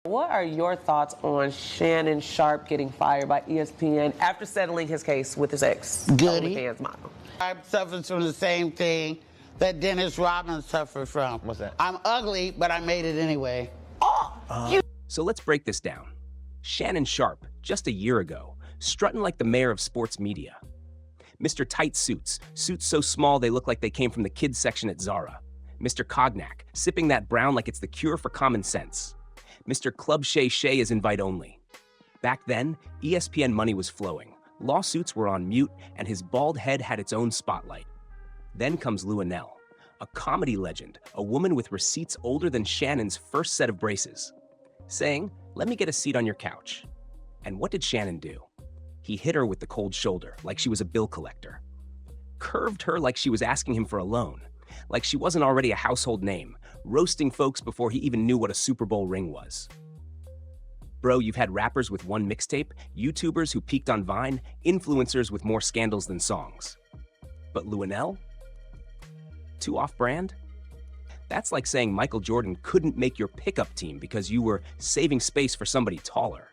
What are your thoughts on Shannon Sharpe getting fired by ESPN after settling his case with his ex? Goody. OnlyFans model. I suffers from the same thing that Dennis Rodman suffered from. What's that? I'm ugly, but I made it anyway. So let's break this down. Shannon Sharpe, just a year ago, strutting like the mayor of sports media. Mr. Tight Suits, suits so small they look like they came from the kids section at Zara. Mr. Cognac, sipping that brown like it's the cure for common sense. Mr. Club Shay Shay is invite only. Back then, ESPN money was flowing, lawsuits were on mute, and his bald head had its own spotlight. Then comes Luenell, a comedy legend, a woman with receipts older than Shannon's first set of braces, saying, "Let me get a seat on your couch." And what did Shannon do? He hit her with the cold shoulder, like she was a bill collector. Curved her like she was asking him for a loan, like she wasn't already a household name, roasting folks before he even knew what a Super Bowl ring was. Bro, you've had rappers with one mixtape, YouTubers who peaked on Vine, influencers with more scandals than songs. But Luenell? Too off-brand? That's like saying Michael Jordan couldn't make your pickup team because you were saving space for somebody taller.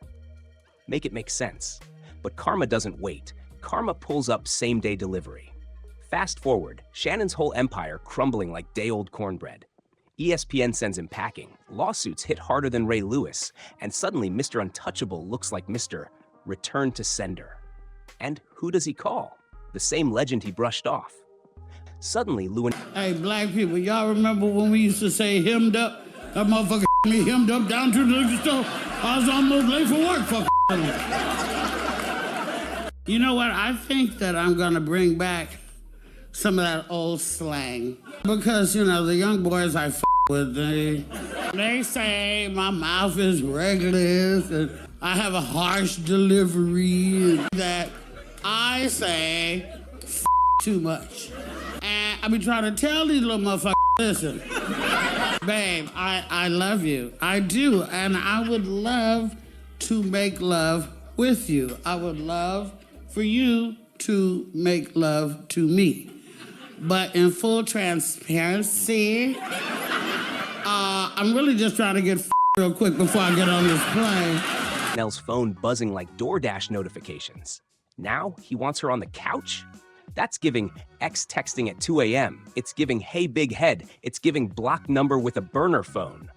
Make it make sense. But karma doesn't wait. Karma pulls up same-day delivery. Fast forward, Shannon's whole empire crumbling like day-old cornbread. ESPN sends him packing, lawsuits hit harder than Ray Lewis, and suddenly Mr. Untouchable looks like Mr. Return to Sender. And who does he call? The same legend he brushed off. Suddenly, Hey, black people, y'all remember when we used to say hemmed up? That motherfucker me hemmed up down to the liquor store. I was almost late for work, fuck. You know what? I think that I'm gonna bring back some of that old slang. Because, you know, the young boys I with, they say my mouth is reckless and I have a harsh delivery, and that I say too much. And I be trying to tell these little motherfuckers, listen, babe, I love you. I do, and I would love to make love with you. I would love for you to make love to me. But in full transparency, I'm really just trying to get real quick before I get on this plane. Nell's phone buzzing like DoorDash notifications. Now he wants her on the couch? That's giving ex texting at 2 a.m. It's giving hey big head. It's giving block number with a burner phone.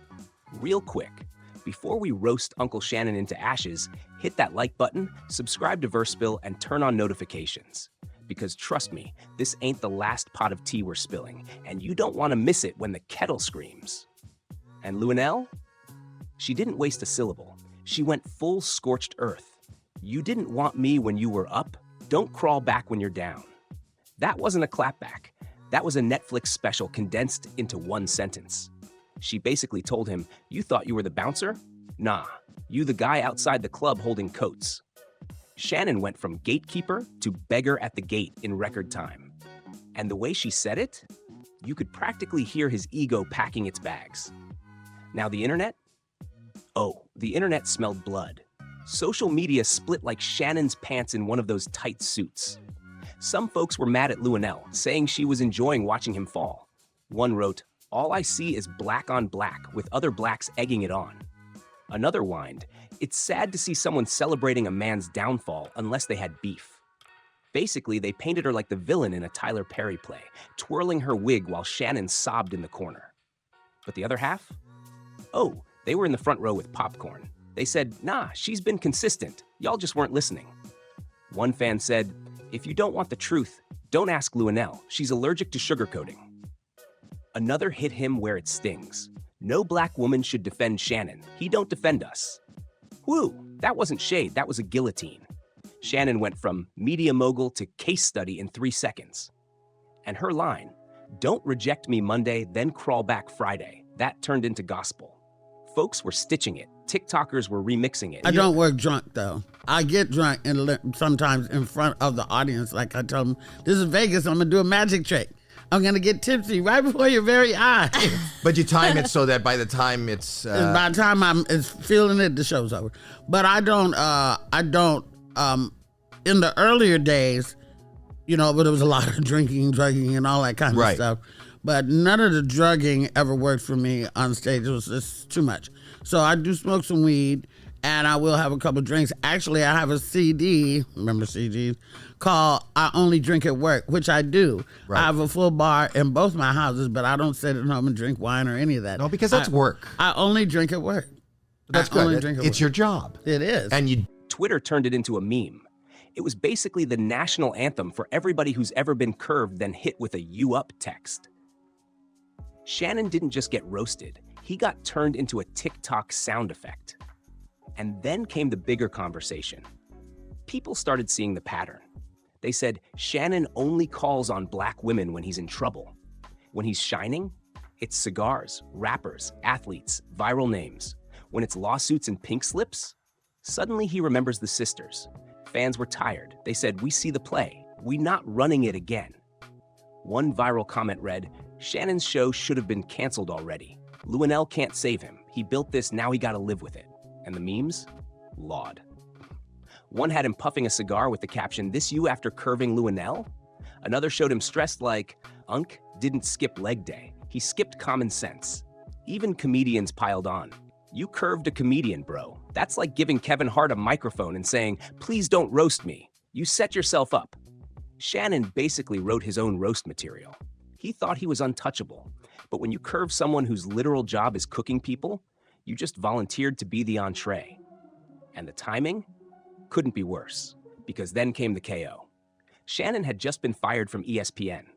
Real quick, before we roast Uncle Shannon into ashes, hit that like button, subscribe to VerseSpill, and turn on notifications. Because trust me, this ain't the last pot of tea we're spilling, and you don't want to miss it when the kettle screams. And Luenell? She didn't waste a syllable. She went full scorched earth. You didn't want me when you were up. Don't crawl back when you're down. That wasn't a clapback. That was a Netflix special condensed into one sentence. She basically told him, you thought you were the bouncer? Nah, you the guy outside the club holding coats. Shannon went from gatekeeper to beggar at the gate in record time. And the way she said it, you could practically hear his ego packing its bags. Now the internet? Oh, the internet smelled blood. Social media split like Shannon's pants in one of those tight suits. Some folks were mad at Luenell, saying she was enjoying watching him fall. One wrote, "All I see is black on black, with other blacks egging it on." Another whined, "It's sad to see someone celebrating a man's downfall unless they had beef." Basically, they painted her like the villain in a Tyler Perry play, twirling her wig while Shannon sobbed in the corner. But the other half? Oh, they were in the front row with popcorn. They said, "Nah, she's been consistent. Y'all just weren't listening." One fan said, "If you don't want the truth, don't ask Luenell. She's allergic to sugarcoating." Another hit him where it stings. No black woman should defend Shannon. He don't defend us. Whew, that wasn't shade, that was a guillotine. Shannon went from media mogul to case study in 3 seconds. And her line, "Don't reject me Monday, then crawl back Friday," that turned into gospel. Folks were stitching it. TikTokers were remixing it. I don't work drunk, though. I get drunk and sometimes in front of the audience. Like I tell them, this is Vegas, I'm going to do a magic trick. I'm going to get tipsy right before your very eyes. But you time it so that by the time it's... By the time I'm feeling it, the show's over. But I don't, in the earlier days, you know, but it was a lot of drinking, drugging, and all that kind of stuff. But none of the drugging ever worked for me on stage. It was just too much. So I do smoke some weed, and I will have a couple drinks. Actually, I have a CD, remember CDs, called I Only Drink at Work, which I do. Right. I have a full bar in both my houses, but I don't sit at home and drink wine or any of that. No, because that's work. I only drink at work. That's good. It's your job. It is. And you Twitter turned it into a meme. It was basically the national anthem for everybody who's ever been curved then hit with a "you up" text. Shannon didn't just get roasted, he got turned into a TikTok sound effect. And then came the bigger conversation. People started seeing the pattern. They said Shannon only calls on black women when he's in trouble. When he's shining, it's cigars, rappers, athletes, viral names. When it's lawsuits and pink slips, suddenly he remembers the sisters. Fans were tired. They said, "We see the play. We not running it again." One viral comment read, "Shannon's show should have been canceled already. Luenell can't save him. He built this, now he gotta live with it." And the memes? Laud. One had him puffing a cigar with the caption, "This you after curving Luenell?" Another showed him stressed like, "Unc didn't skip leg day. He skipped common sense." Even comedians piled on. "You curved a comedian, bro. That's like giving Kevin Hart a microphone and saying, 'Please don't roast me.' You set yourself up." Shannon basically wrote his own roast material. He thought he was untouchable, but when you curve someone whose literal job is cooking people, you just volunteered to be the entree. And the timing couldn't be worse, because then came the KO. Shannon had just been fired from ESPN.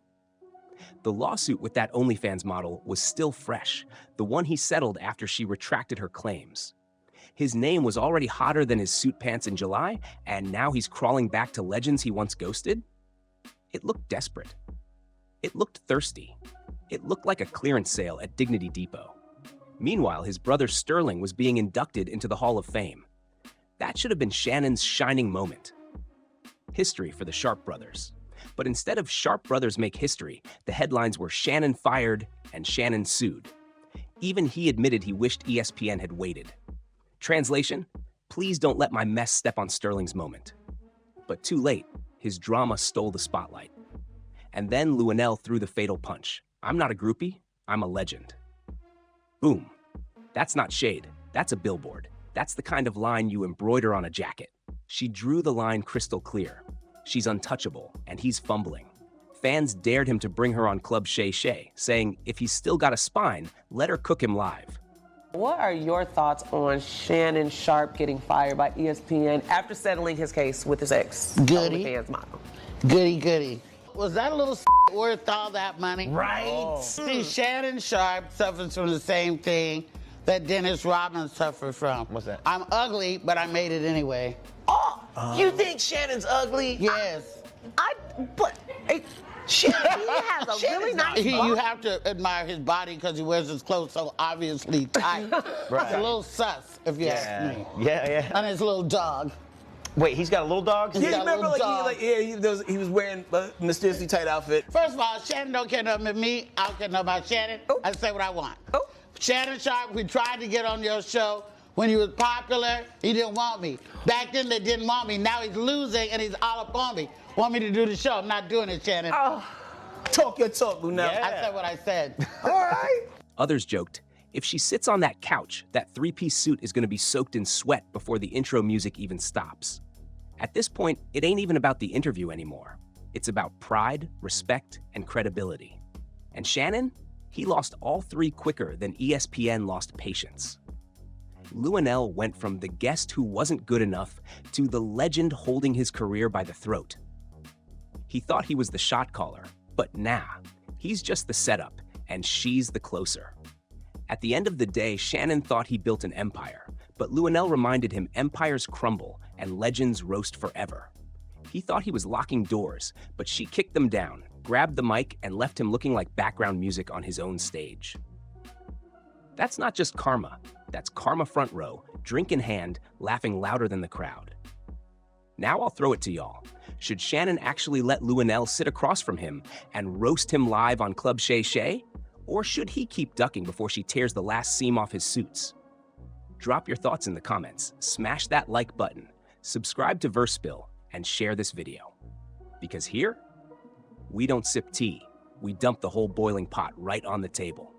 The lawsuit with that OnlyFans model was still fresh, the one he settled after she retracted her claims. His name was already hotter than his suit pants in July, and now he's crawling back to legends he once ghosted? It looked desperate. It looked thirsty. It looked like a clearance sale at Dignity Depot. Meanwhile, his brother Sterling was being inducted into the Hall of Fame. That should have been Shannon's shining moment. History for the Sharpe brothers. But instead of Sharpe brothers make history, the headlines were Shannon fired and Shannon sued. Even he admitted he wished ESPN had waited. Translation, please don't let my mess step on Sterling's moment. But too late, his drama stole the spotlight. And then Luenell threw the fatal punch. "I'm not a groupie, I'm a legend." Boom. That's not shade, that's a billboard. That's the kind of line you embroider on a jacket. She drew the line crystal clear. She's untouchable, and he's fumbling. Fans dared him to bring her on Club Shay Shay, saying if he's still got a spine, let her cook him live. What are your thoughts on Shannon Sharpe getting fired by ESPN after settling his case with his ex? Goody. OnlyFans model. Goody. Was that a little worth all that money? Right. Oh. See, Shannon Sharpe suffers from the same thing that Dennis Rodman suffered from. What's that? I'm ugly, but I made it anyway. Oh, you think Shannon's ugly? Yes. Shannon, he has a really nice You have to admire his body because he wears his clothes so obviously tight. Right. It's a little sus, if you ask me. Yeah. And his little dog. Wait, he's got a little dog? He's got a remember little dog. he was wearing a mysteriously tight outfit. First of all, Shannon don't care nothing about me. I don't care nothing about Shannon. I say what I want. Shannon Sharpe, we tried to get on your show. When he was popular, he didn't want me. Back then, they didn't want me. Now he's losing, and he's all up on me. Want me to do the show. I'm not doing it, Shannon. Talk your talk, Luenell. I said what I said. All right. Others joked, if she sits on that couch, that three-piece suit is going to be soaked in sweat before the intro music even stops. At this point, it ain't even about the interview anymore. It's about pride, respect, and credibility. And Shannon? He lost all three quicker than ESPN lost patience. Luenell went from the guest who wasn't good enough to the legend holding his career by the throat. He thought he was the shot caller, but nah, he's just the setup, and she's the closer. At the end of the day, Shannon thought he built an empire, but Luenell reminded him empires crumble and legends roast forever. He thought he was locking doors, but she kicked them down, grabbed the mic, and left him looking like background music on his own stage. That's not just karma, that's karma front row, drink in hand, laughing louder than the crowd. Now I'll throw it to y'all. Should Shannon actually let Luenell sit across from him and roast him live on Club Shay Shay? Or should he keep ducking before she tears the last seam off his suits? Drop your thoughts in the comments, smash that like button, subscribe to VerseSpill, and share this video. Because here, we don't sip tea, we dump the whole boiling pot right on the table.